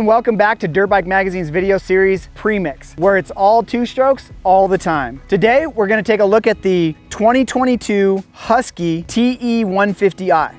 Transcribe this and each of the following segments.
and welcome back to Dirt Bike Magazine's video series Premix, where it's all two-strokes all the time. Today, we're gonna take a look at the 2022 Husky TE150i.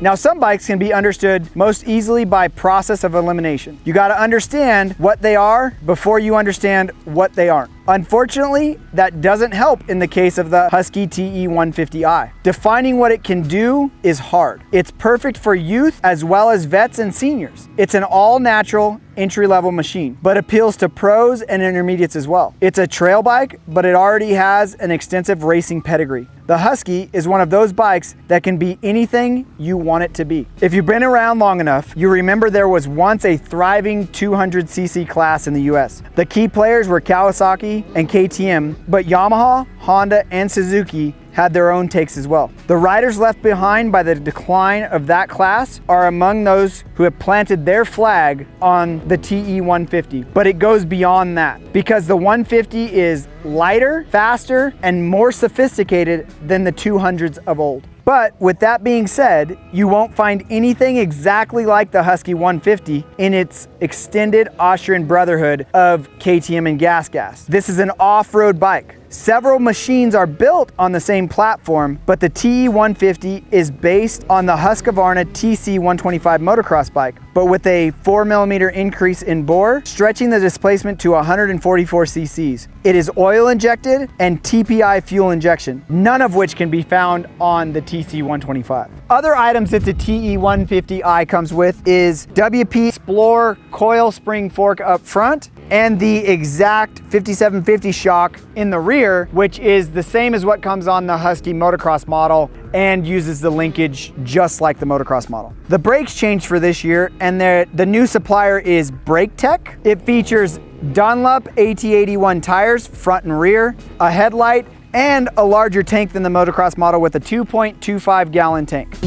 Now, some bikes can be understood most easily by process of elimination. You gotta understand what they are before you understand what they aren't. Unfortunately, that doesn't help in the case of the Husky TE150i. Defining what it can do is hard. It's perfect for youth as well as vets and seniors. It's an all-natural, entry-level machine, but appeals to pros and intermediates as well. It's a trail bike, but it already has an extensive racing pedigree. The Husky is one of those bikes that can be anything you want it to be. If you've been around long enough, you remember there was once a thriving 200cc class in the US. The key players were Kawasaki and KTM, but Yamaha, Honda, and Suzuki had their own takes as well. The riders left behind by the decline of that class are among those who have planted their flag on the TE150, but it goes beyond that because the 150 is lighter, faster, and more sophisticated than the 200s of old. But with that being said, you won't find anything exactly like the Husky 150 in its extended Austrian brotherhood of KTM and GasGas. This is an off-road bike. Several machines are built on the same platform, but the TE150 is based on the Husqvarna TC125 motocross bike, but with a 4mm increase in bore, stretching the displacement to 144 cc's. It is oil injected and TPI fuel injection, none of which can be found on the TC125. Other items that the TE150i comes with is WP Xplor coil spring fork up front, and the exact 5750 shock in the rear, which is the same as what comes on the Husky motocross model and uses the linkage just like the motocross model. The brakes changed for this year, and the new supplier is Braktec. It features Dunlop AT81 tires, front and rear, a headlight, and a larger tank than the motocross model with a 2.25 gallon tank.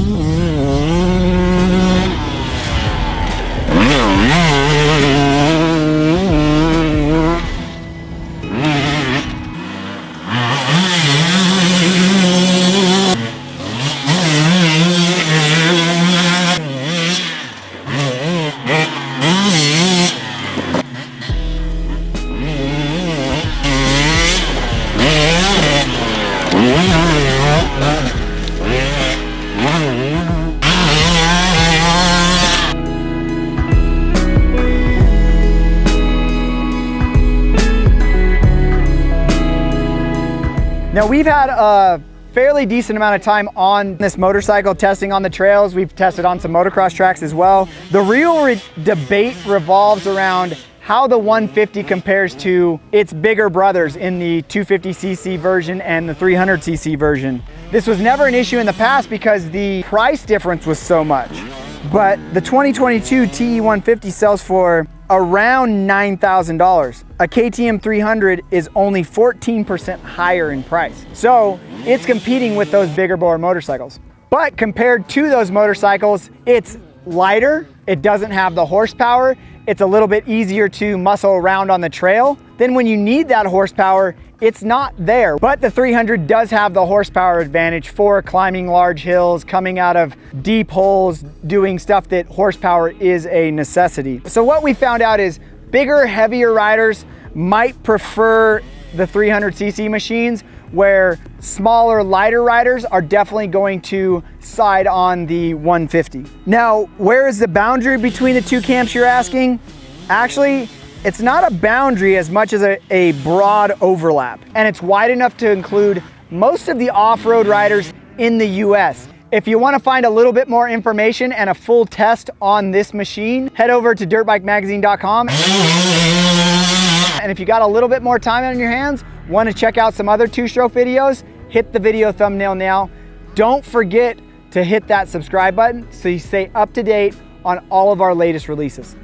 Now, we've had a fairly decent amount of time on this motorcycle, testing on the trails. We've tested on some motocross tracks as well. The real debate revolves around how the 150 compares to its bigger brothers in the 250cc version and the 300cc version. This was never an issue in the past because the price difference was so much. But the 2022 TE150 sells for around $9,000. A KTM 300 is only 14% higher in price. So it's competing with those bigger bore motorcycles. But compared to those motorcycles, it's lighter, it doesn't have the horsepower, it's a little bit easier to muscle around on the trail. Then when you need that horsepower, it's not there. But the 300 does have the horsepower advantage for climbing large hills, coming out of deep holes, doing stuff that horsepower is a necessity. So what we found out is bigger, heavier riders might prefer the 300cc machines, where smaller, lighter riders are definitely going to side on the 150. Now, where is the boundary between the two camps, you're asking? Actually, it's not a boundary as much as a broad overlap, and it's wide enough to include most of the off-road riders in the US. If you want to find a little bit more information and a full test on this machine, head over to dirtbikemagazine.com. And if you got a little bit more time on your hands, want to check out some other two-stroke videos, hit the video thumbnail now. Don't forget to hit that subscribe button so you stay up to date on all of our latest releases.